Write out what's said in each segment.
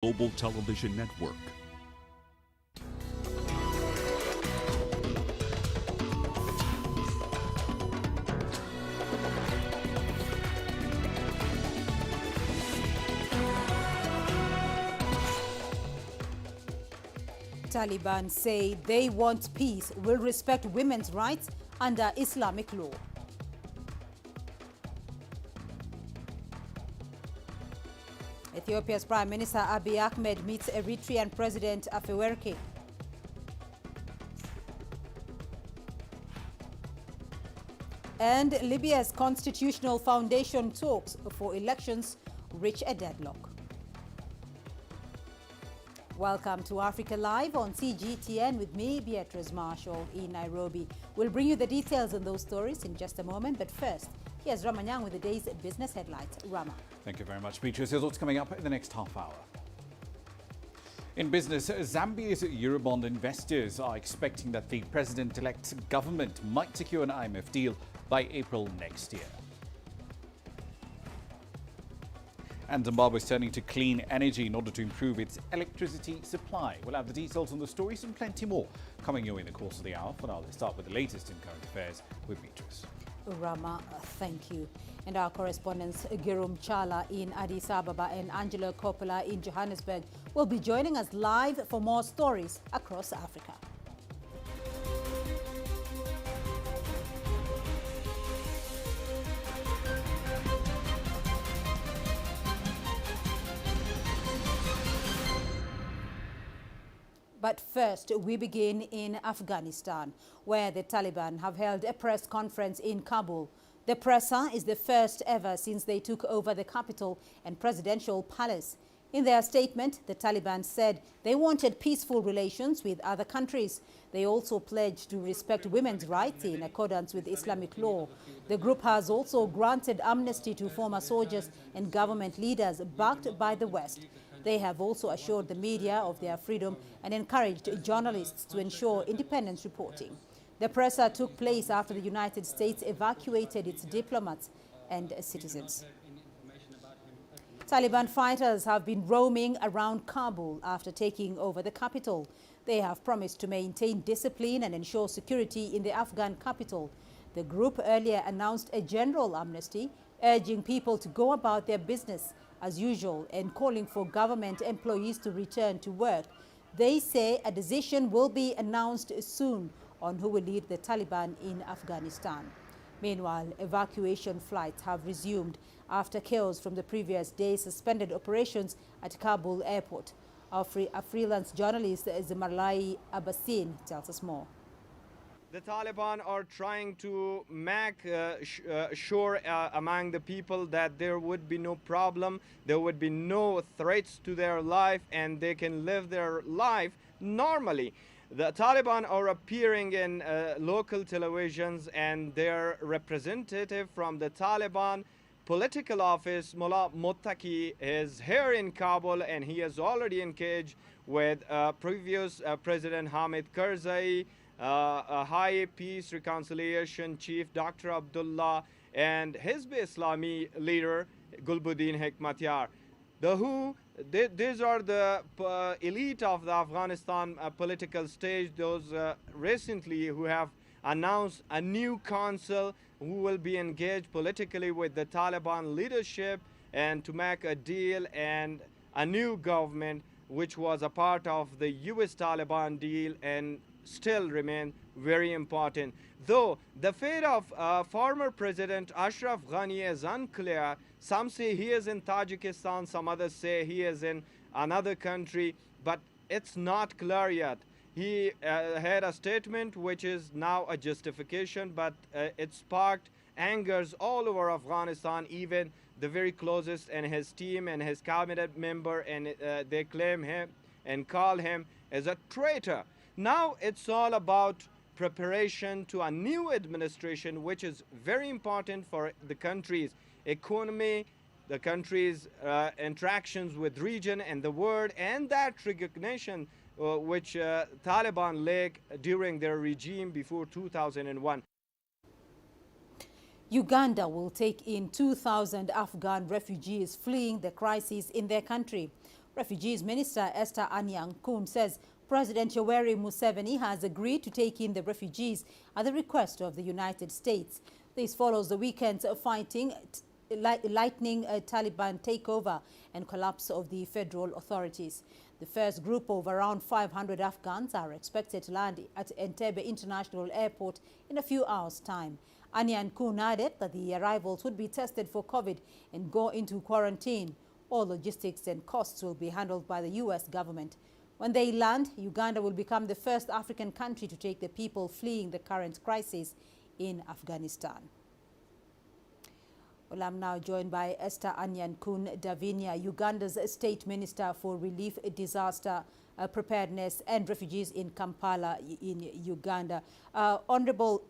Global Television Network. Taliban say they want peace, will respect women's rights under Islamic law. Ethiopia's Prime Minister Abiy Ahmed meets Eritrean President Afewerki. And Libya's constitutional foundation talks for elections reach a deadlock. Welcome to Africa Live on CGTN with me, Beatrice Marshall, in Nairobi. We'll bring you the details on those stories in just a moment, but first, here's Ramanyang with the day's business headlines. Rama. Thank you very much, Beatrice. Here's what's coming up in the next half hour. In business, Zambia's Eurobond investors are expecting that the president-elect's government might secure an IMF deal by April next year. And Zimbabwe is turning to clean energy in order to improve its electricity supply. We'll have the details on the stories and plenty more coming your way in the course of the hour. For now, let's start with the latest in current affairs with Beatrice. Rama, thank you. And our correspondents Girum Chala in Addis Ababa and Angela Coppola in Johannesburg will be joining us live for more stories across Africa. But first, we begin in Afghanistan, where the Taliban have held a press conference in Kabul. The presser is the first ever since they took over the capital and presidential palace. In their statement, the Taliban said they wanted peaceful relations with other countries. They also pledged to respect women's rights in accordance with Islamic law. The group has also granted amnesty to former soldiers and government leaders backed by the West. They have also assured the media of their freedom and encouraged journalists to ensure independent reporting. The presser took place after the United States evacuated its diplomats and citizens. Taliban fighters have been roaming around Kabul after taking over the capital. They have promised to maintain discipline and ensure security in the Afghan capital. The group earlier announced a general amnesty, urging people to go about their business as usual and calling for government employees to return to work. They say a decision will be announced soon on who will lead the Taliban in Afghanistan. Meanwhile, evacuation flights have resumed after chaos from the previous day suspended operations at Kabul airport. Our freelance journalist Zemarlai Abbasin tells us more. The Taliban are trying to make sure among the people that there would be no problem, there would be no threats to their life, and they can live their life normally. The Taliban are appearing in local televisions, and their representative from the Taliban political office, Mullah Muttaqi, is here in Kabul, and he has already engaged with previous President Hamid Karzai, High Peace Reconciliation Chief Dr. Abdullah, and Hizb Islami leader Gulbuddin Hekmatyar. These are the elite of the Afghanistan political stage, those recently who have announced a new council who will be engaged politically with the Taliban leadership and to make a deal and a new government which was a part of the US Taliban deal and still remain very important. Though the fate of former President Ashraf Ghani is unclear. Some say he is in Tajikistan, some others say he is in another country, but it's not clear yet. He had a statement which is now a justification, but it sparked angers all over Afghanistan, even the very closest and his team and his cabinet member, and they claim him and call him as a traitor. Now it's all about preparation to a new administration, which is very important for the country's economy, the country's interactions with region and the world, and that recognition which Taliban lacked during their regime before 2001. Uganda will take in 2,000 Afghan refugees fleeing the crisis in their country. Refugees Minister Esther Anyankun says President Yoweri Museveni has agreed to take in the refugees at the request of the United States. This follows the weekend's fighting, lightning Taliban takeover and collapse of the federal authorities. The first group of around 500 Afghans are expected to land at Entebbe International Airport in a few hours' time. Anyankun added that the arrivals would be tested for COVID and go into quarantine. All logistics and costs will be handled by the U.S. government. When they land, Uganda will become the first African country to take the people fleeing the current crisis in Afghanistan. Well, I'm now joined by Esther Anyankun Davinia, Uganda's State Minister for Relief, Disaster Preparedness and Refugees in Kampala in Uganda. Honorable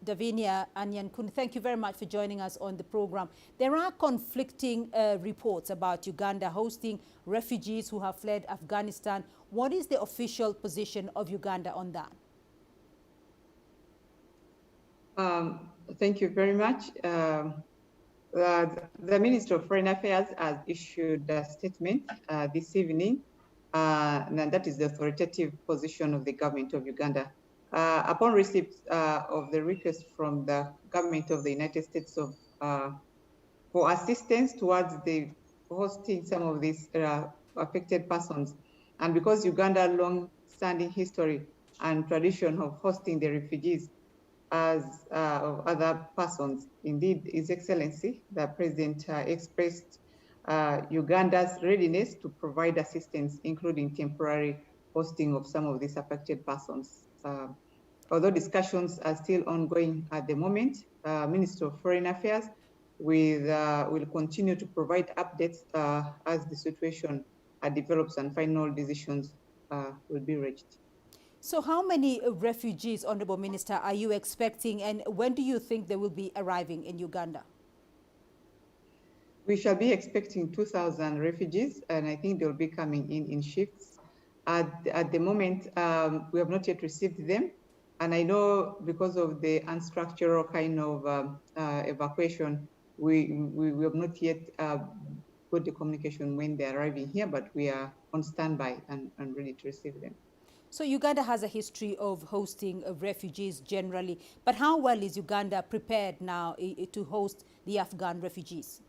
Davinia Anyankun, thank you very much for joining us on the program. There are conflicting reports about Uganda hosting refugees who have fled Afghanistan. What is the official position of Uganda on that? Thank you very much. The Minister of Foreign Affairs has issued a statement this evening, and that is the authoritative position of the government of Uganda. Upon receipt of the request from the government of the United States for assistance towards the hosting some of these affected persons, and because Uganda long-standing history and tradition of hosting the refugees as of other persons. Indeed, His Excellency, the President expressed Uganda's readiness to provide assistance, including temporary hosting of some of these affected persons. Although discussions are still ongoing at the moment, Minister of Foreign Affairs will continue to provide updates as the situation develops and final decisions will be reached. So how many refugees, Honorable Minister, are you expecting, and when do you think they will be arriving in Uganda? We shall be expecting 2,000 refugees, and I think they'll be coming in shifts. At the moment, we have not yet received them, and I know because of the unstructured kind of evacuation, we have not yet got the communication when they're arriving here, but we are on standby and ready to receive them. So Uganda has a history of hosting refugees generally, but how well is Uganda prepared now to host the Afghan refugees?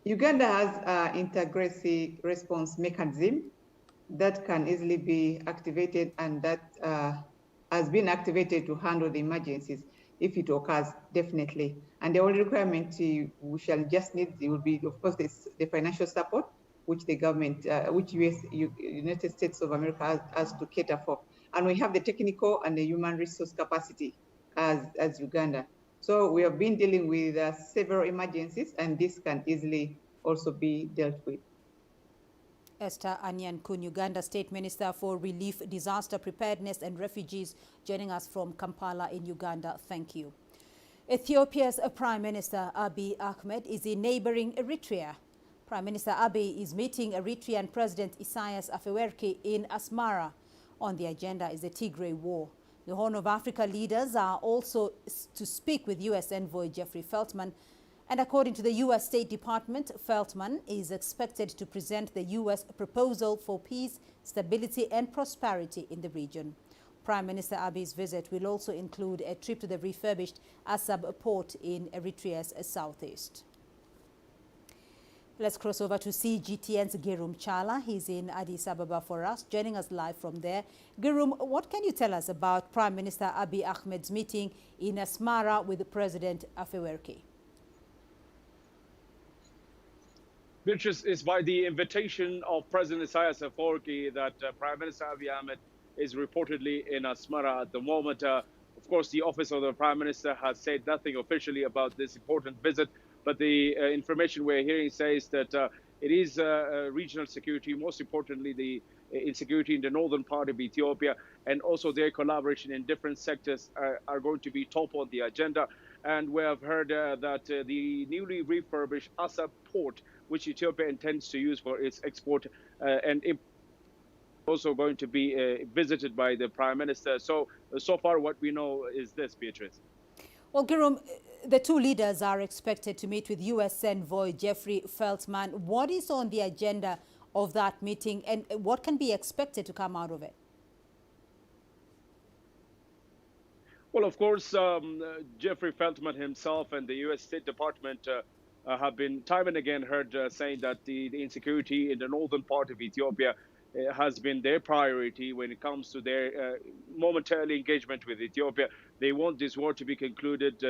Uganda has an integrated response mechanism that can easily be activated, and that has been activated to handle the emergencies if it occurs, definitely. And the only requirement we shall just need will be, of course, the financial support, which the government, which United States of America has to cater for. And we have the technical and the human resource capacity as Uganda. So we have been dealing with several emergencies, and this can easily also be dealt with. Esther Anyankun, Uganda State Minister for Relief, Disaster Preparedness and Refugees, joining us from Kampala in Uganda. Thank you. Ethiopia's Prime Minister Abiy Ahmed is in neighboring Eritrea. Prime Minister Abiy is meeting Eritrean President Isaias Afewerki in Asmara. On the agenda is the Tigray War. The Horn of Africa leaders are also to speak with U.S. envoy Jeffrey Feltman. And according to the U.S. State Department, Feltman is expected to present the U.S. proposal for peace, stability and prosperity in the region. Prime Minister Abiy's visit will also include a trip to the refurbished Assab port in Eritrea's southeast. Let's cross over to CGTN's Girum Chala. He's in Addis Ababa for us, joining us live from there. Girum, what can you tell us about Prime Minister Abiy Ahmed's meeting in Asmara with President Afewerki? Beatrice, is by the invitation of President Isaias Afewerki that Prime Minister Abiy Ahmed is reportedly in Asmara at the moment. Of course, the office of the Prime Minister has said nothing officially about this important visit, but the information we're hearing says that it is regional security, most importantly the insecurity in the northern part of Ethiopia, and also their collaboration in different sectors are going to be top on the agenda. And we have heard that the newly refurbished Assab port, which Ethiopia intends to use for its export and import, also going to be visited by the Prime Minister. So far what we know is this, Beatrice. Well, Girum, The two leaders are expected to meet with U.S. Envoy Jeffrey Feltman. What is on the agenda of that meeting, and what can be expected to come out of it? Well, of course, Jeffrey Feltman himself and the U.S. State Department have been time and again heard saying that the insecurity in the northern part of Ethiopia has been their priority when it comes to their momentary engagement with Ethiopia. They want this war to be concluded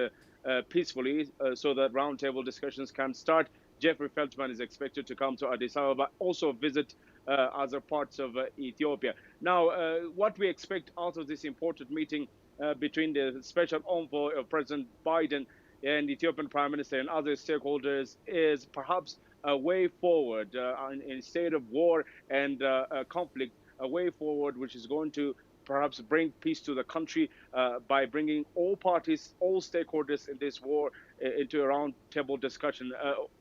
peacefully so that roundtable discussions can start. Jeffrey Feltman is expected to come to Addis Ababa, also visit other parts of Ethiopia. Now, what we expect out of this important meeting between the special envoy of President Biden and Ethiopian Prime Minister and other stakeholders is perhaps a way forward in a state of war and conflict, a way forward which is going to perhaps bring peace to the country by bringing all parties, all stakeholders in this war into a round table discussion.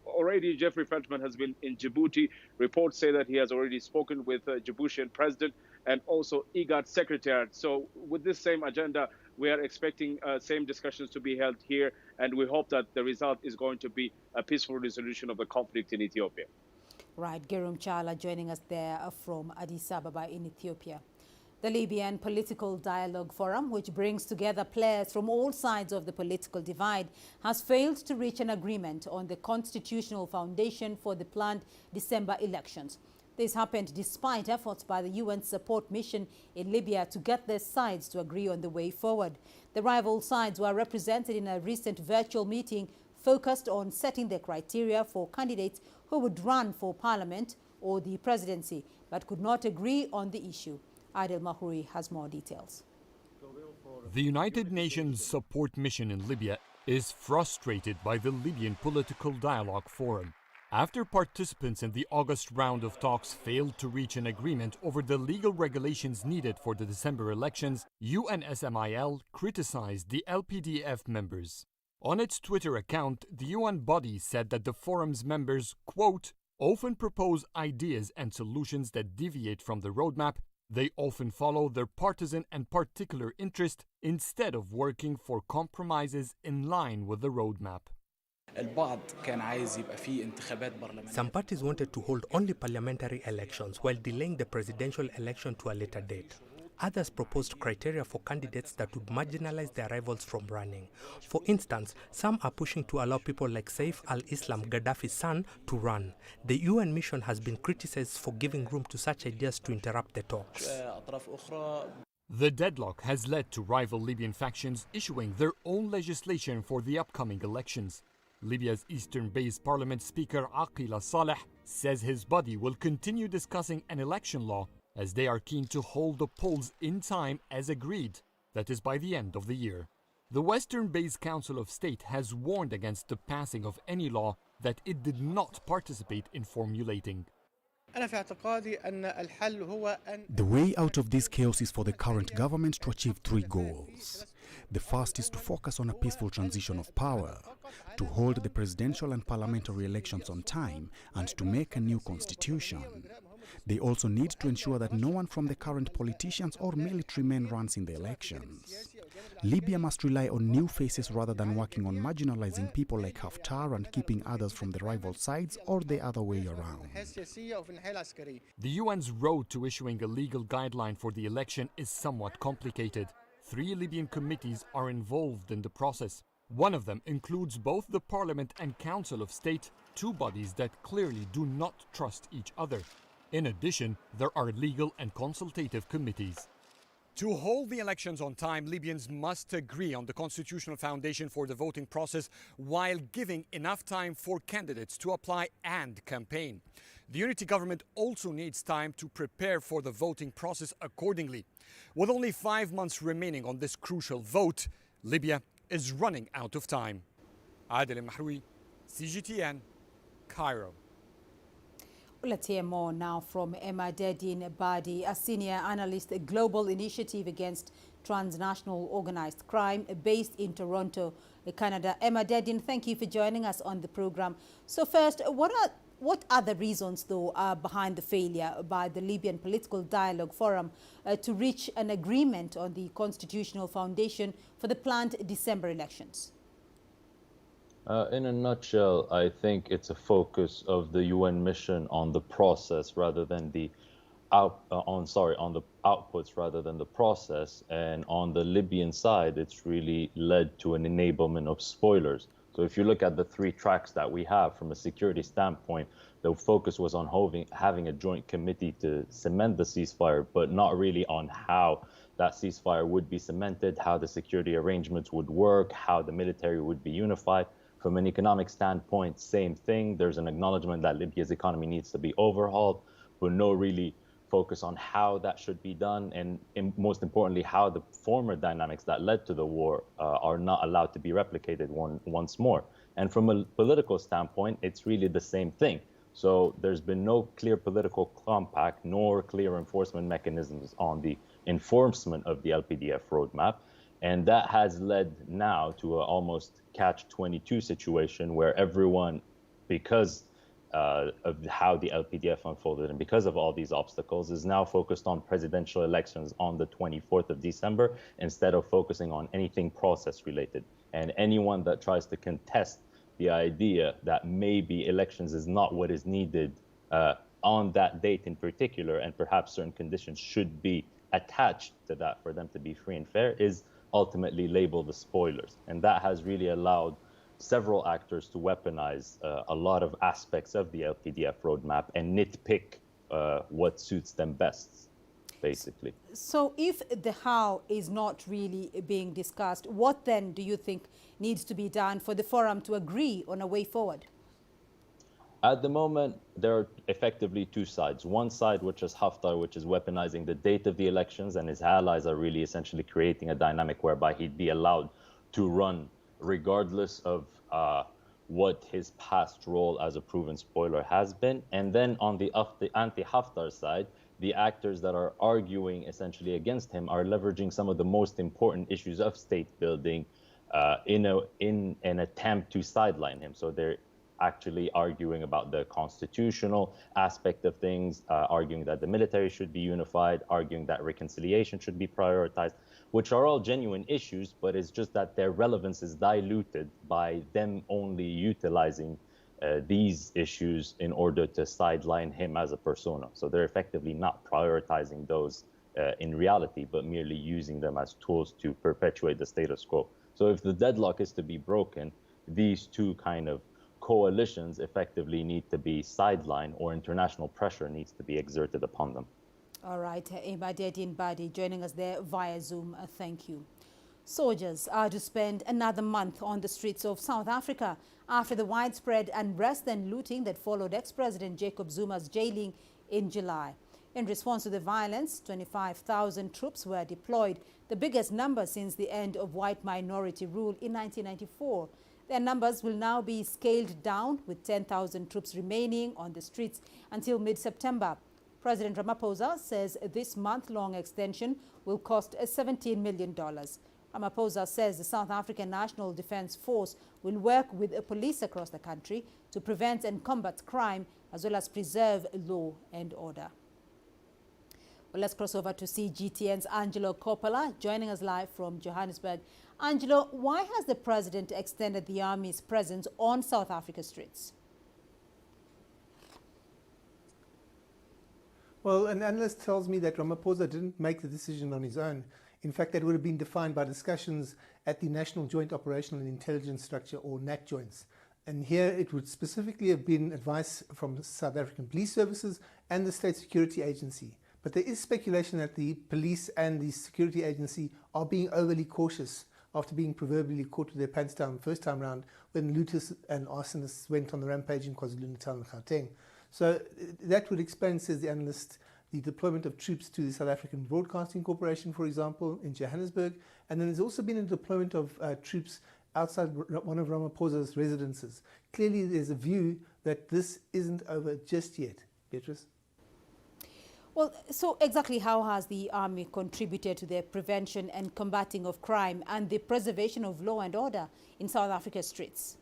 Already Jeffrey Feltman has been in Djibouti. Reports say that he has already spoken with Djiboutian president and also IGAD secretariat. So with this same agenda, we are expecting same discussions to be held here, and we hope that the result is going to be a peaceful resolution of the conflict in Ethiopia. Right, Gerum Chala joining us there from Addis Ababa in Ethiopia. The Libyan Political Dialogue Forum, which brings together players from all sides of the political divide, has failed to reach an agreement on the constitutional foundation for the planned December elections. This happened despite efforts by the UN support mission in Libya to get their sides to agree on the way forward. The rival sides were represented in a recent virtual meeting focused on setting the criteria for candidates who would run for parliament or the presidency, but could not agree on the issue. Adel Mahuri has more details. The United Nations support mission in Libya is frustrated by the Libyan Political Dialogue Forum. After participants in the August round of talks failed to reach an agreement over the legal regulations needed for the December elections, UNSMIL criticized the LPDF members. On its Twitter account, the UN body said that the forum's members, quote, often propose ideas and solutions that deviate from the roadmap. They often follow their partisan and particular interest instead of working for compromises in line with the roadmap. Some parties wanted to hold only parliamentary elections while delaying the presidential election to a later date. Others proposed criteria for candidates that would marginalize their rivals from running. For instance, some are pushing to allow people like Saif al-Islam, Gaddafi's son, to run. The UN mission has been criticized for giving room to such ideas to interrupt the talks. The deadlock has led to rival Libyan factions issuing their own legislation for the upcoming elections. Libya's eastern-based parliament speaker Aqila Saleh says his body will continue discussing an election law as they are keen to hold the polls in time as agreed, that is by the end of the year. The Western-based Council of State has warned against the passing of any law that it did not participate in formulating. The way out of this chaos is for the current government to achieve three goals. The first is to focus on a peaceful transition of power, to hold the presidential and parliamentary elections on time, and to make a new constitution. They also need to ensure that no one from the current politicians or military men runs in the elections. Libya must rely on new faces rather than working on marginalizing people like Haftar and keeping others from the rival sides or the other way around. The UN's road to issuing a legal guideline for the election is somewhat complicated. 3 Libyan committees are involved in the process. One of them includes both the Parliament and Council of State, two bodies that clearly do not trust each other. In addition, there are legal and consultative committees. To hold the elections on time, Libyans must agree on the constitutional foundation for the voting process while giving enough time for candidates to apply and campaign. The unity government also needs time to prepare for the voting process accordingly. With only 5 months remaining on this crucial vote, Libya is running out of time. Adel Mahroui, CGTN, Cairo. Let's hear more now from Emma Dedin Badi, a senior analyst at Global Initiative Against Transnational Organized Crime based in Toronto, Canada. Emma Dedin, thank you for joining us on the program. So first, what are the reasons, though, behind the failure by the Libyan Political Dialogue Forum to reach an agreement on the constitutional foundation for the planned December elections? In a nutshell, I think it's a focus of the UN mission on the process rather than the on the outputs rather than the process. And on the Libyan side, it's really led to an enablement of spoilers. So if you look at the three tracks that we have from a security standpoint, the focus was on having a joint committee to cement the ceasefire, but not really on how that ceasefire would be cemented, how the security arrangements would work, how the military would be unified. From an economic standpoint, same thing. There's an acknowledgement that Libya's economy needs to be overhauled, but no really focus on how that should be done, and most importantly, how the former dynamics that led to the war are not allowed to be replicated once more. And from a political standpoint, it's really the same thing. So there's been no clear political compact nor clear enforcement mechanisms on the enforcement of the LPDF roadmap. And that has led now to an almost catch-22 situation where everyone, because of how the LPDF unfolded and because of all these obstacles, is now focused on presidential elections on the 24th of December instead of focusing on anything process related. And anyone that tries to contest the idea that maybe elections is not what is needed on that date in particular, and perhaps certain conditions should be attached to that for them to be free and fair, is ultimately labeled as spoilers. And that has really allowed several actors to weaponize a lot of aspects of the LPDF roadmap and nitpick what suits them best, basically. So if the how is not really being discussed, what then do you think needs to be done for the forum to agree on a way forward? At the moment, there are effectively two sides. One side, which is Haftar, which is weaponizing the date of the elections, and his allies are really essentially creating a dynamic whereby he'd be allowed to run regardless of what his past role as a proven spoiler has been. And then on the anti-Haftar side, the actors that are arguing essentially against him are leveraging some of the most important issues of state building in an attempt to sideline him. So they're actually arguing about the constitutional aspect of things, arguing that the military should be unified, arguing that reconciliation should be prioritized, which are all genuine issues, but it's just that their relevance is diluted by them only utilizing these issues in order to sideline him as a persona. So they're effectively not prioritizing those in reality, but merely using them as tools to perpetuate the status quo. So if the deadlock is to be broken, these two kind of coalitions effectively need to be sidelined, or international pressure needs to be exerted upon them. All right, Imadedin Badi joining us there via Zoom. Thank you. Soldiers are to spend another month on the streets of South Africa after the widespread unrest and looting that followed ex-President Jacob Zuma's jailing in July. In response to the violence, 25,000 troops were deployed, the biggest number since the end of white minority rule in 1994. Their numbers will now be scaled down, with 10,000 troops remaining on the streets until mid-September. President Ramaphosa says this month-long extension will cost $17 million. Ramaphosa says the South African National Defence Force will work with the police across the country to prevent and combat crime, as well as preserve law and order. Well, let's cross over to CGTN's Angelo Coppola, joining us live from Johannesburg. Angelo, why has the president extended the army's presence on South Africa's streets? Well, an analyst tells me that Ramaphosa didn't make the decision on his own. In fact, that would have been defined by discussions at the National Joint Operational and Intelligence Structure, or NAC joints. And here it would specifically have been advice from the South African Police Services and the State Security Agency. But there is speculation that the police and the security agency are being overly cautious after being proverbially caught with their pants down the first time round when looters and arsonists went on the rampage in KwaZulu-Natal and Gauteng. So that would explain, says the analyst, the deployment of troops to the South African Broadcasting Corporation, for example, in Johannesburg. And then there's also been a deployment of troops outside one of Ramaphosa's residences. Clearly, there's a view that this isn't over just yet. Beatrice? Well, so exactly how has the army contributed to the prevention and combating of crime and the preservation of law and order in South Africa's streets?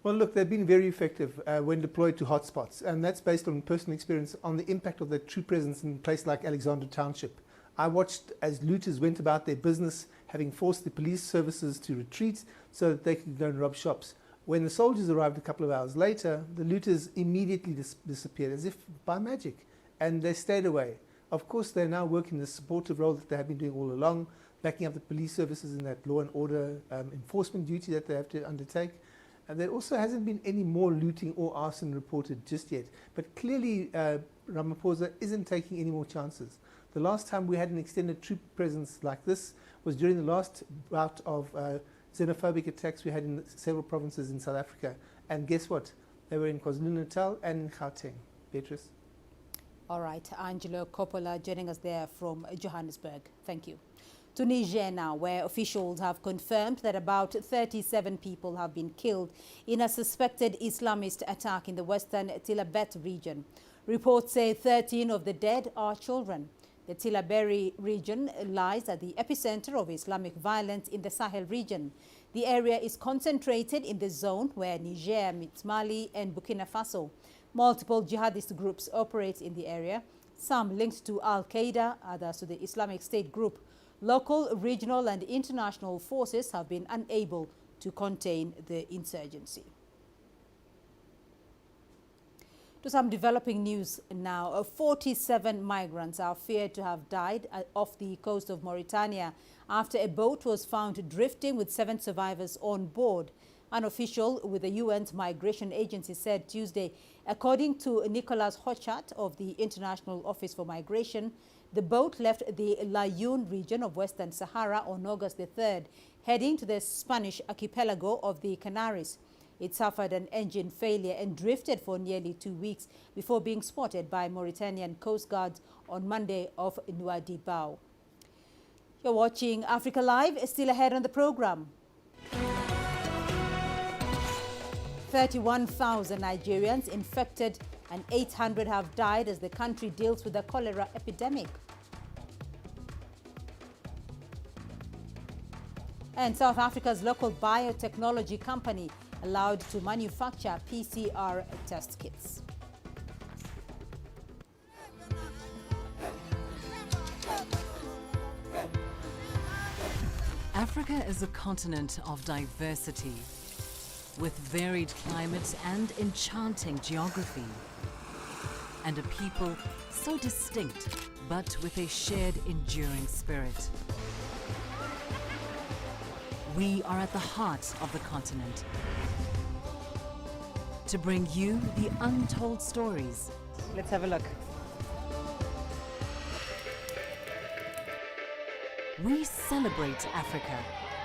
Well, look, they've been very effective when deployed to hotspots, and that's based on personal experience on the impact of their troop presence in a place like Alexander Township. I watched as looters went about their business having forced the police services to retreat so that they could go and rob shops. When the soldiers arrived a couple of hours later, the looters immediately disappeared as if by magic, and they stayed away. Of course, they're now working the supportive role that they have been doing all along, backing up the police services in that law and order enforcement duty that they have to undertake. And there also hasn't been any more looting or arson reported just yet. But clearly, Ramaphosa isn't taking any more chances. The last time we had an extended troop presence like this was during the last bout of xenophobic attacks we had in several provinces in South Africa. And guess what? They were in KwaZulu-Natal and in Gauteng. Beatrice. All right, Angelo Coppola joining us there from Johannesburg. Thank you. To Niger now, where officials have confirmed that about 37 people have been killed in a suspected Islamist attack in the western Tillabéri region. Reports say 13 of the dead are children. The Tillabéri region lies at the epicenter of Islamic violence in the Sahel region. The area is concentrated in the zone where Niger meets Mali and Burkina Faso. Multiple jihadist groups operate in the area, some linked to Al-Qaeda, others to the Islamic State group. Local, regional and international forces have been unable to contain the insurgency. To some developing news now, 47 migrants are feared to have died off the coast of Mauritania after a boat was found drifting with 7 survivors on board. An official with the UN's Migration Agency said Tuesday, according to Nicolas Hochat of the International Office for Migration, the boat left the Layun region of Western Sahara on August the 3rd, heading to the Spanish archipelago of the Canaries. It suffered an engine failure and drifted for nearly 2 weeks before being spotted by Mauritanian Coast Guards on Monday off Nouadhibou. You're watching Africa Live. Still ahead on the program. 31,000 Nigerians infected and 800 have died as the country deals with the cholera epidemic. And South Africa's local biotechnology company allowed to manufacture PCR test kits. Africa is a continent of diversity, with varied climate and enchanting geography, and a people so distinct, but with a shared enduring spirit. We are at the heart of the continent to bring you the untold stories. Let's have a look. We celebrate Africa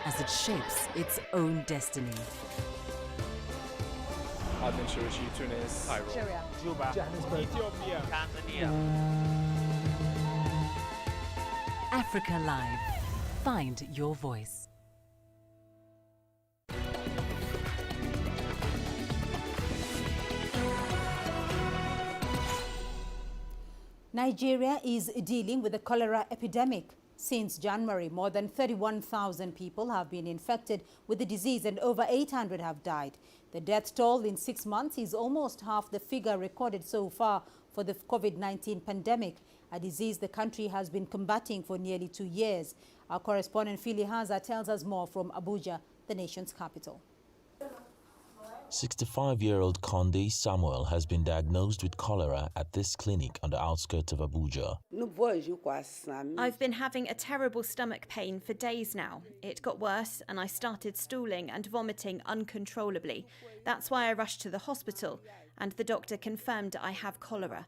as it shapes its own destiny. Tunis, Cairo, Juba, Johannesburg, Ethiopia, Tanzania. Africa Live. Find your voice. Nigeria is dealing with the cholera epidemic. Since January, more than 31,000 people have been infected with the disease and over 800 have died. The death toll in 6 months is almost half the figure recorded so far for the COVID-19 pandemic, a disease the country has been combating for nearly 2 years. Our correspondent Philly Haza tells us more from Abuja, the nation's capital. 65-year-old Conde Samuel has been diagnosed with cholera at this clinic on the outskirts of Abuja. I've been having a terrible stomach pain for days now. It got worse and I started stooling and vomiting uncontrollably. That's why I rushed to the hospital and the doctor confirmed I have cholera.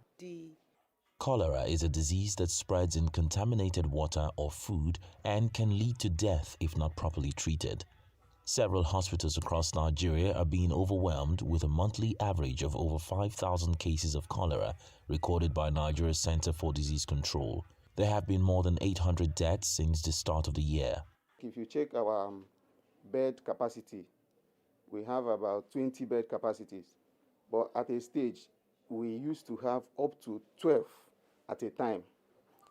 Cholera is a disease that spreads in contaminated water or food and can lead to death if not properly treated. Several hospitals across Nigeria are being overwhelmed with a monthly average of over 5,000 cases of cholera recorded by Nigeria's Center for Disease Control. There have been more than 800 deaths since the start of the year. If you check our bed capacity, we have about 20 bed capacities. But at a stage, we used to have up to 12 at a time.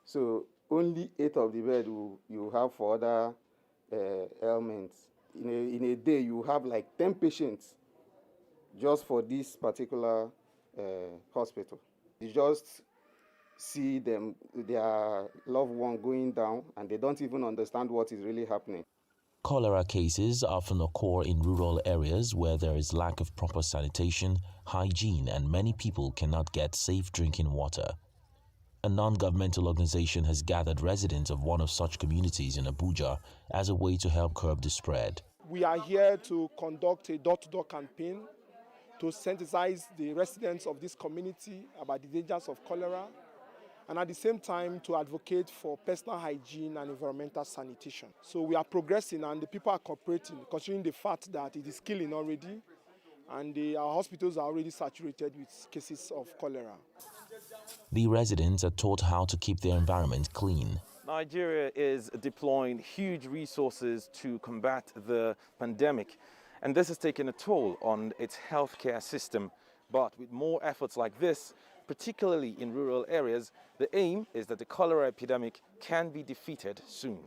So only 8 of the bed you have for other ailments. In a day, you have like 10 patients just for this particular hospital. It's just see them, their loved one going down, and they don't even understand what is really happening. Cholera cases often occur in rural areas where there is lack of proper sanitation, hygiene, and many people cannot get safe drinking water. A non-governmental organization has gathered residents of one of such communities in Abuja as a way to help curb the spread. We are here to conduct a door-to-door campaign to sensitize the residents of this community about the dangers of cholera, and at the same time to advocate for personal hygiene and environmental sanitation. So we are progressing, and the people are cooperating, considering the fact that it is killing already, and our hospitals are already saturated with cases of cholera. The residents are taught how to keep their environment clean. Nigeria is deploying huge resources to combat the pandemic, and this has taken a toll on its healthcare system. But with more efforts like this, particularly in rural areas, the aim is that the cholera epidemic can be defeated soon.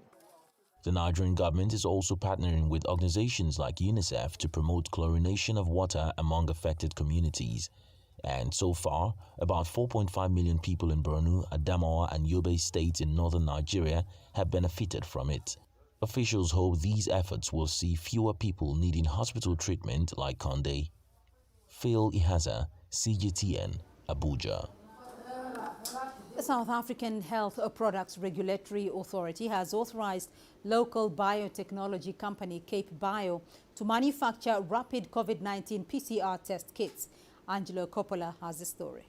The Nigerian government is also partnering with organizations like UNICEF to promote chlorination of water among affected communities. And so far, about 4.5 million people in Borno, Adamawa, and Yobe states in northern Nigeria have benefited from it. Officials hope these efforts will see fewer people needing hospital treatment like Conde. Phil Ihaza, CGTN, Abuja. The South African Health Products Regulatory Authority has authorized local biotechnology company Cape Bio to manufacture rapid COVID-19 PCR test kits. Angelo Coppola has the story.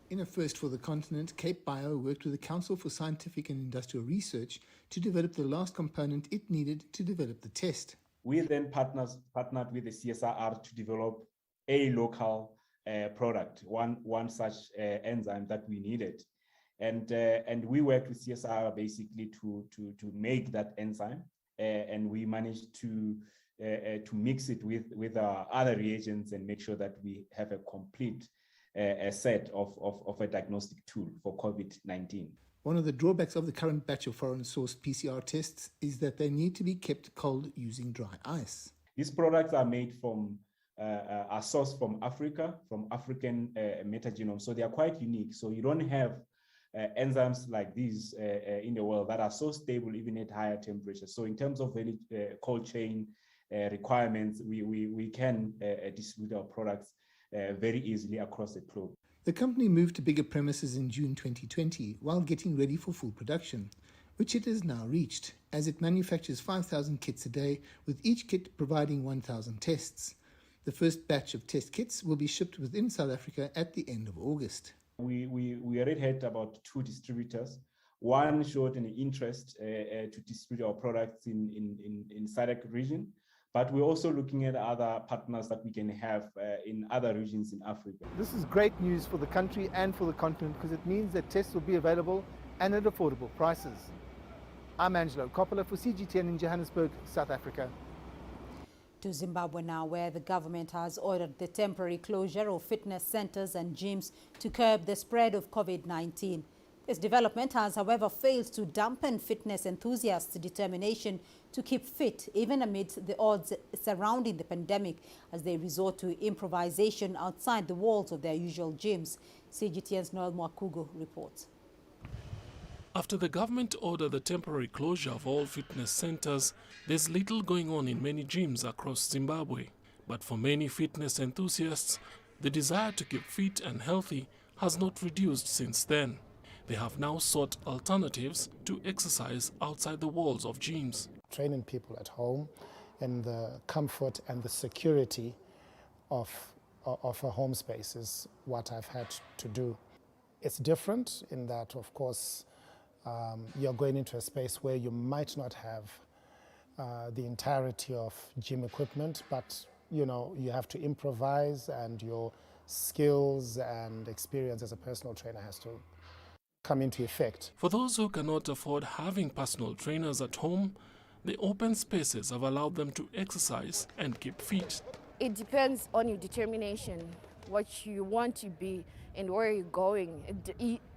In a first for the continent, Cape Bio worked with the Council for Scientific and Industrial Research to develop the last component it needed to develop the test. We then partnered with the CSIR to develop a local product, one such enzyme that we needed. And we worked with CSIR basically to make that enzyme, and we managed to mix it with our other reagents and make sure that we have a complete set of a diagnostic tool for COVID-19. One of the drawbacks of the current batch of foreign-sourced PCR tests is that they need to be kept cold using dry ice. These products are made from, are sourced from Africa, from African metagenomes, so they are quite unique. So you don't have enzymes like these in the world that are so stable even at higher temperatures. So in terms of very cold chain requirements, we can distribute our products very easily across the globe. The company moved to bigger premises in June 2020 while getting ready for full production, which it has now reached, as it manufactures 5,000 kits a day, with each kit providing 1,000 tests. The first batch of test kits will be shipped within South Africa at the end of August. We already had about 2 distributors. One showed an interest to distribute our products in SADC region, but we're also looking at other partners that we can have in other regions in Africa. This is great news for the country and for the continent because it means that tests will be available and at affordable prices. I'm Angelo Coppola for CGTN in Johannesburg, South Africa. To Zimbabwe now, where the government has ordered the temporary closure of fitness centers and gyms to curb the spread of COVID-19. This development has, however, failed to dampen fitness enthusiasts' determination to keep fit, even amid the odds surrounding the pandemic, as they resort to improvisation outside the walls of their usual gyms. CGTN's Noel Mwakugo reports. After the government ordered the temporary closure of all fitness centers, there's little going on in many gyms across Zimbabwe. But for many fitness enthusiasts, the desire to keep fit and healthy has not reduced since then. They have now sought alternatives to exercise outside the walls of gyms. Training people at home in the comfort and the security of a home space is what I've had to do. It's different in that, of course, you're going into a space where you might not have the entirety of gym equipment, but you have to improvise, and your skills and experience as a personal trainer has to come into effect. For those who cannot afford having personal trainers at home, the open spaces have allowed them to exercise and keep fit. It depends on your determination, what you want to be and where you're going.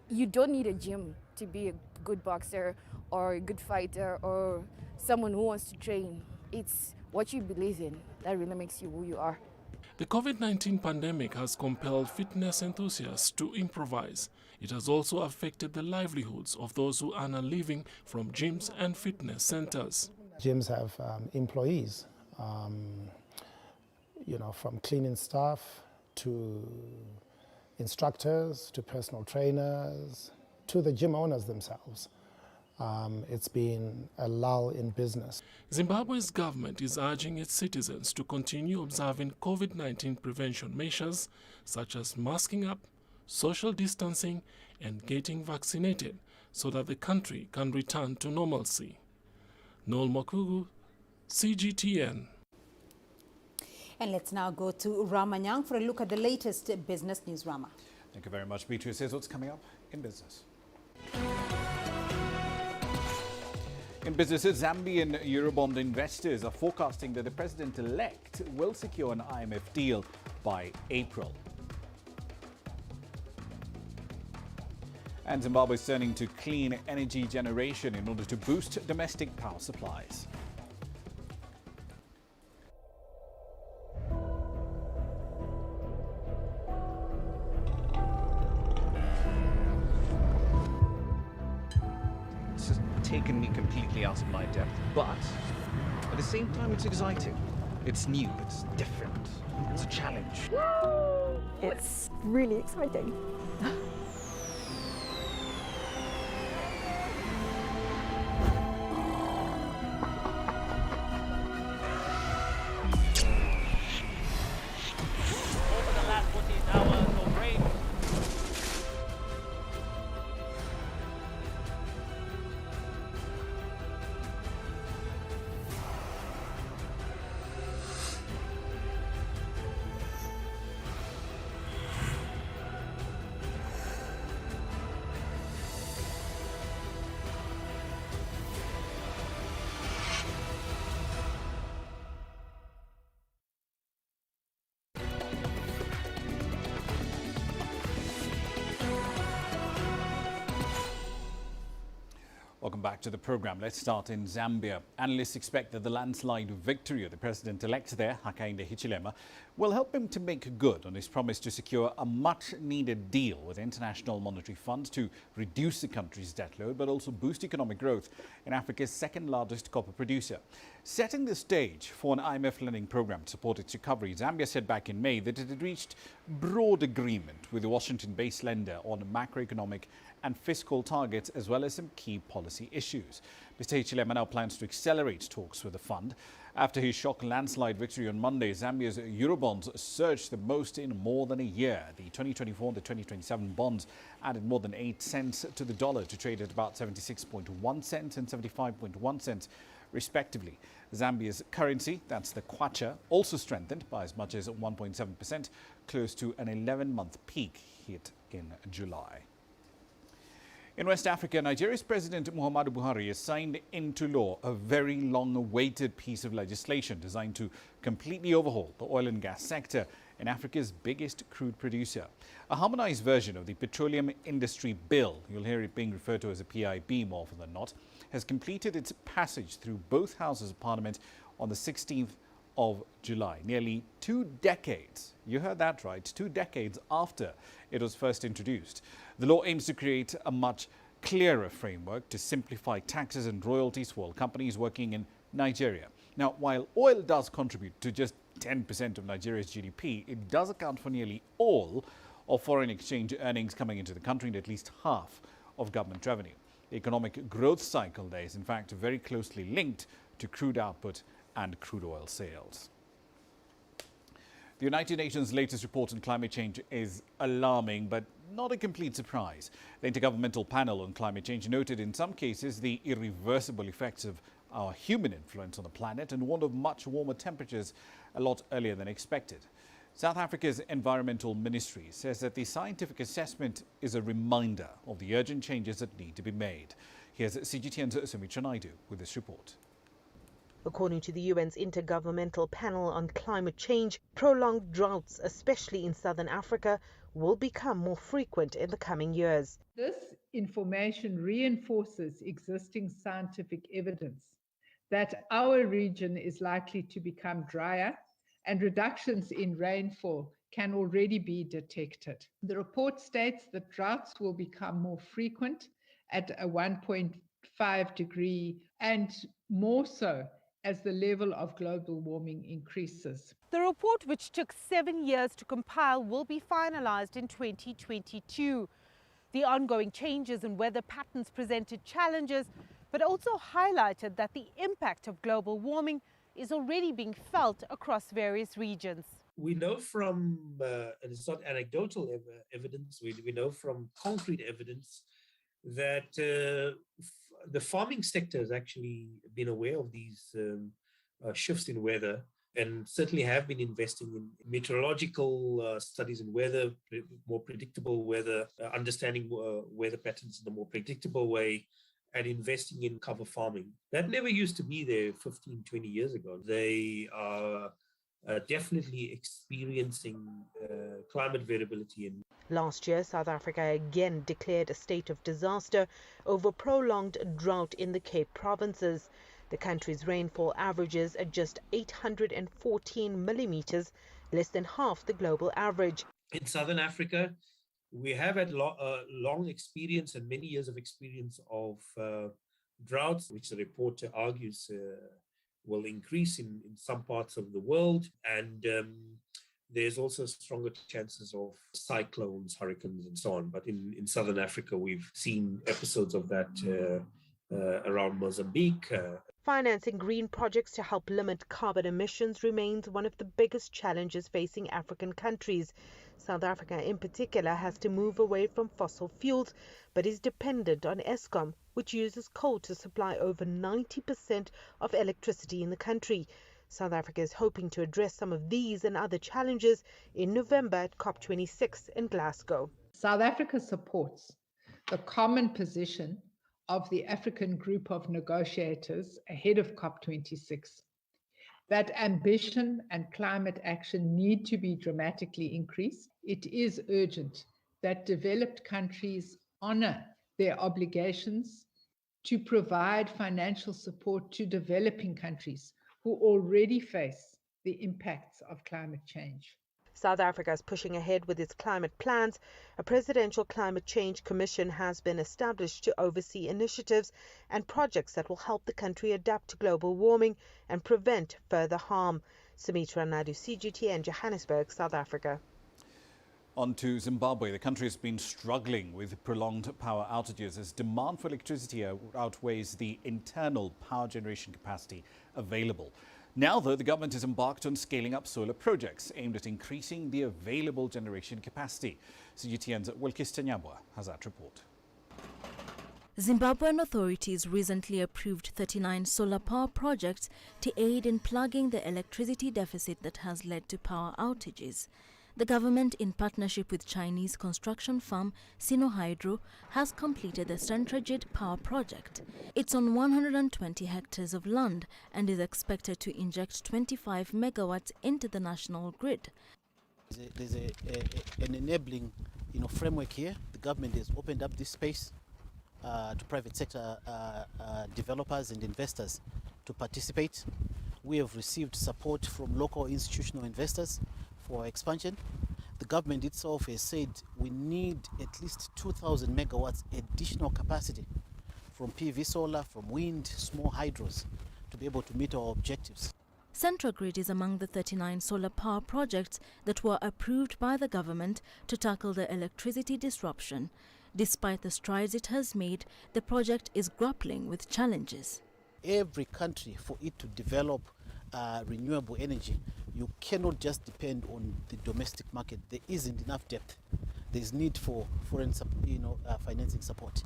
You don't need a gym to be a good boxer or a good fighter or someone who wants to train. It's what you believe in that really makes you who you are. The COVID-19 pandemic has compelled fitness enthusiasts to improvise. It has also affected the livelihoods of those who earn a living from gyms and fitness centers. Gyms have employees, from cleaning staff to instructors to personal trainers to the gym owners themselves. It's been a lull in business. Zimbabwe's government is urging its citizens to continue observing COVID-19 prevention measures such as masking up, social distancing, and getting vaccinated so that the country can return to normalcy. Noel Mokugu, CGTN. And let's now go to Ramanyang for a look at the latest business news. Rama. Thank you very much, Beatrice. Here's what's coming up in business. In business, Zambian Eurobond investors are forecasting that the president-elect will secure an IMF deal by April. And Zimbabwe is turning to clean energy generation in order to boost domestic power supplies. It's just taken me completely out of my depth, but at the same time it's exciting. It's new, it's different, it's a challenge. It's really exciting. Welcome back to the program. Let's start in Zambia. Analysts expect that the landslide victory of the president-elect there, Hakainde Hichilema, will help him to make good on his promise to secure a much-needed deal with the International Monetary Fund to reduce the country's debt load, but also boost economic growth in Africa's second-largest copper producer. Setting the stage for an IMF lending program to support its recovery, Zambia said back in May that it had reached broad agreement with the Washington-based lender on macroeconomic and fiscal targets, as well as some key policy issues. Mr. Hichilema now plans to accelerate talks with the fund. After his shock landslide victory on Monday, Zambia's Eurobonds surged the most in more than a year. The 2024 and the 2027 bonds added more than 8 cents to the dollar to trade at about 76.1 cents and 75.1 cents, respectively. Zambia's currency, that's the kwacha, also strengthened by as much as 1.7%, close to an 11-month peak hit in July. In West Africa, Nigeria's President Muhammadu Buhari has signed into law a very long-awaited piece of legislation designed to completely overhaul the oil and gas sector in Africa's biggest crude producer. A harmonized version of the Petroleum Industry Bill, you'll hear it being referred to as a PIB more often than not, has completed its passage through both houses of Parliament on the 16th of July, nearly 2 decades. You heard that right, 2 decades after it was first introduced. The law aims to create a much clearer framework to simplify taxes and royalties for all companies working in Nigeria. Now, while oil does contribute to just 10% of Nigeria's GDP, it does account for nearly all of foreign exchange earnings coming into the country and at least half of government revenue. The economic growth cycle there is in fact very closely linked to crude output and crude oil sales. The United Nations' latest report on climate change is alarming, but not a complete surprise. The Intergovernmental Panel on Climate Change noted in some cases the irreversible effects of our human influence on the planet and warned of much warmer temperatures a lot earlier than expected. South Africa's Environmental Ministry says that the scientific assessment is a reminder of the urgent changes that need to be made. Here's CGTN's Sumitra Naidu with this report. According to the UN's Intergovernmental Panel on Climate Change, prolonged droughts, especially in southern Africa, will become more frequent in the coming years. This information reinforces existing scientific evidence that our region is likely to become drier and reductions in rainfall can already be detected. The report states that droughts will become more frequent at a 1.5 degree and more so as the level of global warming increases. The report, which took 7 years to compile, will be finalized in 2022. The ongoing changes in weather patterns presented challenges, but also highlighted that the impact of global warming is already being felt across various regions. We know from, and it's not anecdotal evidence, we know from concrete evidence that the farming sector has actually been aware of these shifts in weather and certainly have been investing in meteorological studies in weather, more predictable weather, understanding weather patterns in a more predictable way, and investing in cover farming. That never used to be there 15, 20 years ago. They are definitely experiencing climate variability. Last year, South Africa again declared a state of disaster over prolonged drought in the Cape provinces. The country's rainfall averages at just 814 millimeters, less than half the global average. In Southern Africa, we have had long experience and many years of experience of droughts, which the report argues will increase in some parts of the world. And there's also stronger chances of cyclones, hurricanes, and so on. But in Southern Africa, we've seen episodes of that around Mozambique. Financing green projects to help limit carbon emissions remains one of the biggest challenges facing African countries. South Africa in particular has to move away from fossil fuels, but is dependent on Eskom, which uses coal to supply over 90% of electricity in the country. South Africa is hoping to address some of these and other challenges in November at COP26 in Glasgow. South Africa supports the common position of the African group of negotiators ahead of COP26, that ambition and climate action need to be dramatically increased. It is urgent that developed countries honor their obligations to provide financial support to developing countries who already face the impacts of climate change. South Africa is pushing ahead with its climate plans. A presidential climate change commission has been established to oversee initiatives and projects that will help the country adapt to global warming and prevent further harm. Sumitra Naidu, CGTN, Johannesburg, South Africa. On to Zimbabwe. The country has been struggling with prolonged power outages as demand for electricity outweighs the internal power generation capacity available. Now, though, the government has embarked on scaling up solar projects aimed at increasing the available generation capacity. CGTN's Wilkis Tanyabwa has that report. Zimbabwean authorities recently approved 39 solar power projects to aid in plugging the electricity deficit that has led to power outages. The government, in partnership with Chinese construction firm Sinohydro, has completed the Centragrid power project. It's on 120 hectares of land and is expected to inject 25 megawatts into the national grid. There's an enabling framework here. The government has opened up this space to private sector developers and investors to participate. We have received support from local institutional investors for expansion. The government itself has said we need at least 2,000 megawatts additional capacity from PV solar, from wind, small hydros to be able to meet our objectives. Centragrid is among the 39 solar power projects that were approved by the government to tackle the electricity disruption. Despite the strides it has made, the project is grappling with challenges. Every country, for it to develop renewable energy, you cannot just depend on the domestic market. There isn't enough depth. There's need for foreign financing support.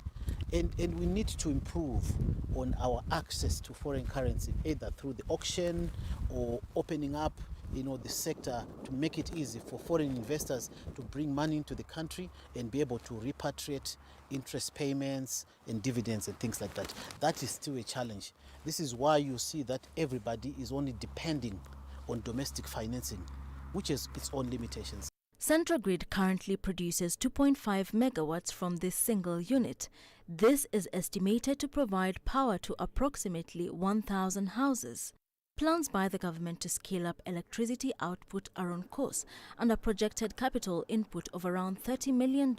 And we need to improve on our access to foreign currency, either through the auction or opening up the sector to make it easy for foreign investors to bring money into the country and be able to repatriate interest payments and dividends and things like that. That is still a challenge. This is why you see that everybody is only depending on domestic financing, which has its own limitations. Centragrid currently produces 2.5 megawatts from this single unit. This is estimated to provide power to approximately 1,000 houses. Plans by the government to scale up electricity output are on course, and a projected capital input of around $30 million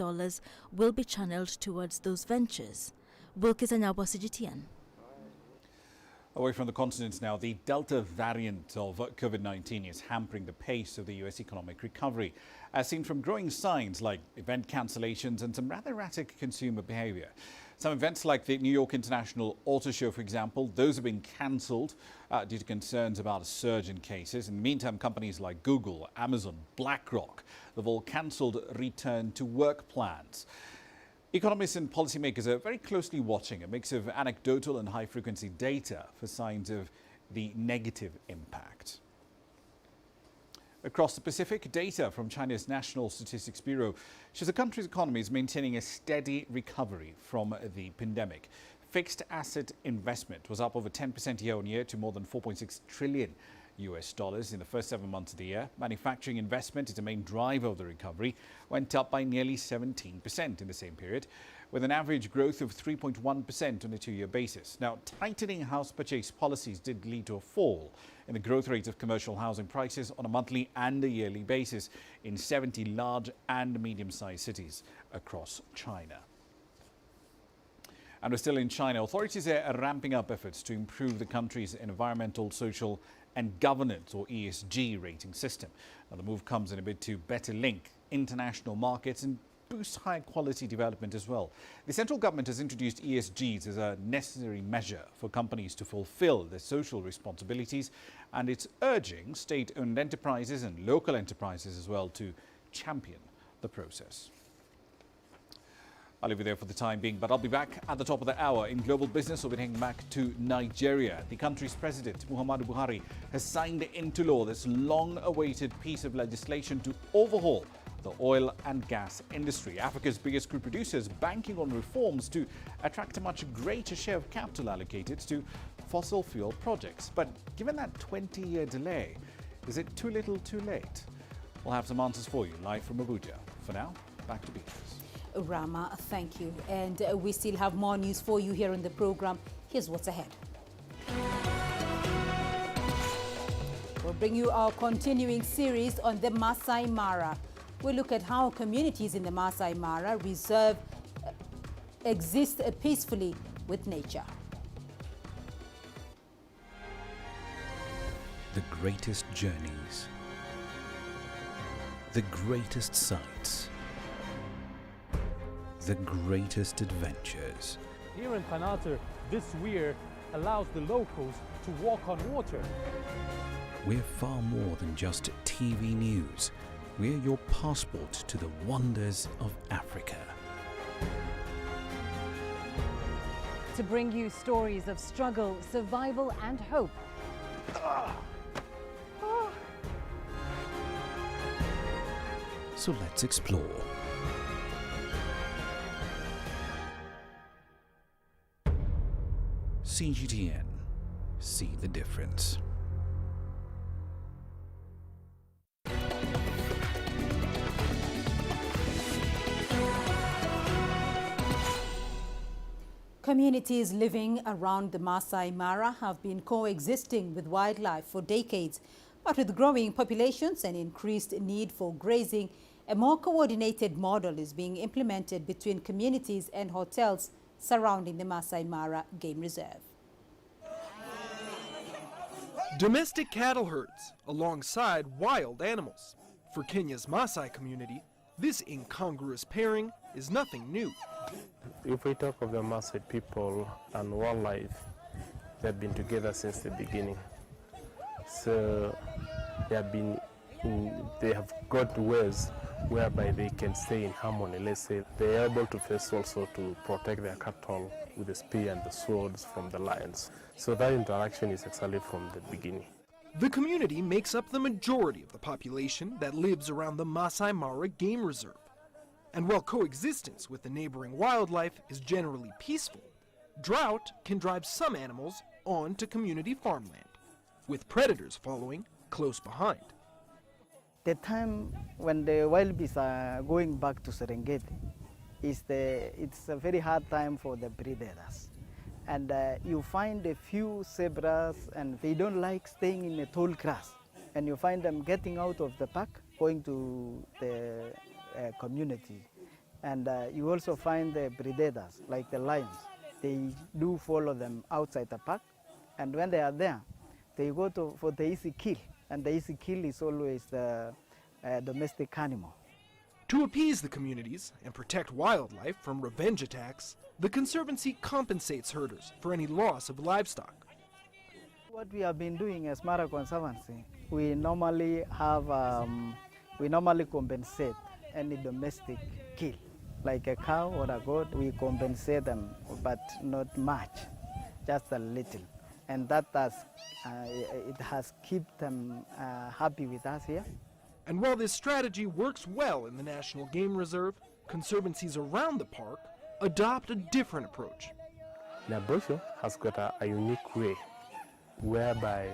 will be channeled towards those ventures. Wilkis Anyabwa, CGTN. Away from the continent now, the Delta variant of COVID-19 is hampering the pace of the U.S. economic recovery, as seen from growing signs like event cancellations and some rather erratic consumer behavior. Some events like the New York International Auto Show, for example, those have been cancelled due to concerns about a surge in cases. In the meantime, companies like Google, Amazon, BlackRock, they've all cancelled return to work plans. Economists and policymakers are very closely watching a mix of anecdotal and high-frequency data for signs of the negative impact. Across the Pacific, data from China's National Statistics Bureau shows the country's economy is maintaining a steady recovery from the pandemic. Fixed asset investment was up over 10% year-on-year to more than $4.6 trillion in the first 7 months of the year. Manufacturing investment is the main driver of the recovery, went up by nearly 17% in the same period, with an average growth of 3.1% on a two-year basis. Now, tightening house purchase policies did lead to a fall in the growth rate of commercial housing prices on a monthly and a yearly basis in 70 large and medium-sized cities across China. And we're still in China. Authorities there are ramping up efforts to improve the country's environmental, social and governance, or ESG, rating system. Now, the move comes in a bid to better link international markets and boost high-quality development as well. The central government has introduced ESGs as a necessary measure for companies to fulfill their social responsibilities, and it's urging state-owned enterprises and local enterprises as well to champion the process. I'll leave you there for the time being, but I'll be back at the top of the hour. In global business, we'll be heading back to Nigeria. The country's president, Muhammadu Buhari, has signed into law this long-awaited piece of legislation to overhaul the oil and gas industry. Africa's biggest crude producers banking on reforms to attract a much greater share of capital allocated to fossil fuel projects. But given that 20-year delay, is it too little too late? We'll have some answers for you live from Abuja. For now, back to Beatrice. Rama, thank you. And we still have more news for you here in the program. Here's what's ahead. We'll bring you our continuing series on the Masai Mara. We'll look at how communities in the Masai Mara Reserve exist peacefully with nature. The greatest journeys, the greatest sights, the greatest adventures. Here in Panata, this weir allows the locals to walk on water. We're far more than just TV news. We're your passport to the wonders of Africa. To bring you stories of struggle, survival and hope. So let's explore. CGTN. See the difference. Communities living around the Masai Mara have been coexisting with wildlife for decades, but with growing populations and increased need for grazing, a more coordinated model is being implemented between communities and hotels surrounding the Masai Mara Game Reserve. Domestic cattle herds alongside wild animals. For Kenya's Maasai community, this incongruous pairing is nothing new. If we talk of the Maasai people and wildlife, they've been together since the beginning. So they have got ways whereby they can stay in harmony. Let's say they are able to face also to protect their cattle with the spear and the swords from the lions. So that interaction is actually from the beginning. The community makes up the majority of the population that lives around the Masai Mara Game Reserve. And while coexistence with the neighboring wildlife is generally peaceful, drought can drive some animals onto community farmland, with predators following close behind. The time when the wild beasts are going back to Serengeti, it's a very hard time for the breeders. And you find a few zebras, and they don't like staying in the tall grass. And you find them getting out of the park, going to the community. And you also find the predators, like the lions. They do follow them outside the park. And when they are there, they go for the easy kill. And the easy kill is always the domestic animal. To appease the communities and protect wildlife from revenge attacks, the Conservancy compensates herders for any loss of livestock. What we have been doing as Mara Conservancy, we normally compensate any domestic kill. Like a cow or a goat, we compensate them, but not much, just a little. And that it has kept them happy with us here. And while this strategy works well in the National Game Reserve, conservancies around the park adopt a different approach. Nairobi has got a unique way whereby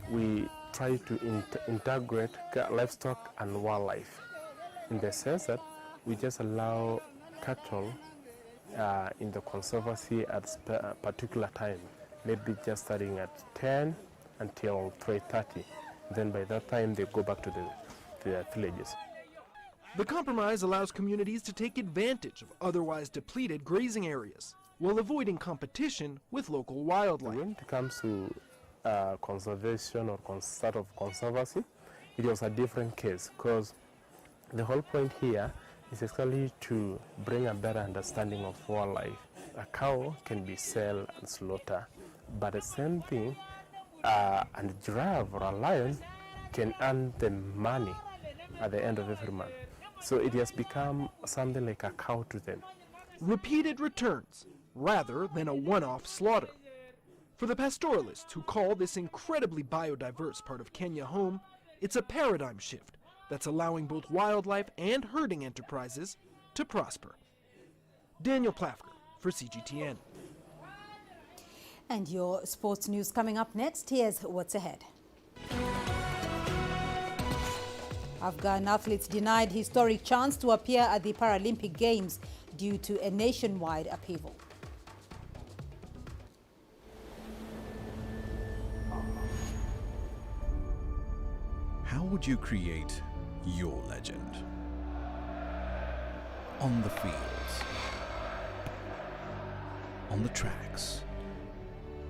we try to integrate livestock and wildlife, in the sense that we just allow cattle in the conservancy at a particular time, maybe just starting at 10 until 3:30. Then by that time they go back to their villages. The compromise allows communities to take advantage of otherwise depleted grazing areas while avoiding competition with local wildlife. When it comes to conservation or sort of conservancy, it was a different case, because the whole point here is actually to bring a better understanding of wildlife. A cow can be sold and slaughtered, but the same thing, and a giraffe or a lion can earn the money at the end of every month. So it has become something like a cow to them. Repeated returns rather than a one-off slaughter. For the pastoralists who call this incredibly biodiverse part of Kenya home, it's a paradigm shift that's allowing both wildlife and herding enterprises to prosper. Daniel Plafker for CGTN. And your sports news coming up next. Here's what's ahead. Afghan athletes denied historic chance to appear at the Paralympic Games due to a nationwide upheaval. How would you create your legend? On the fields, on the tracks,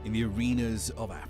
in the arenas of Africa.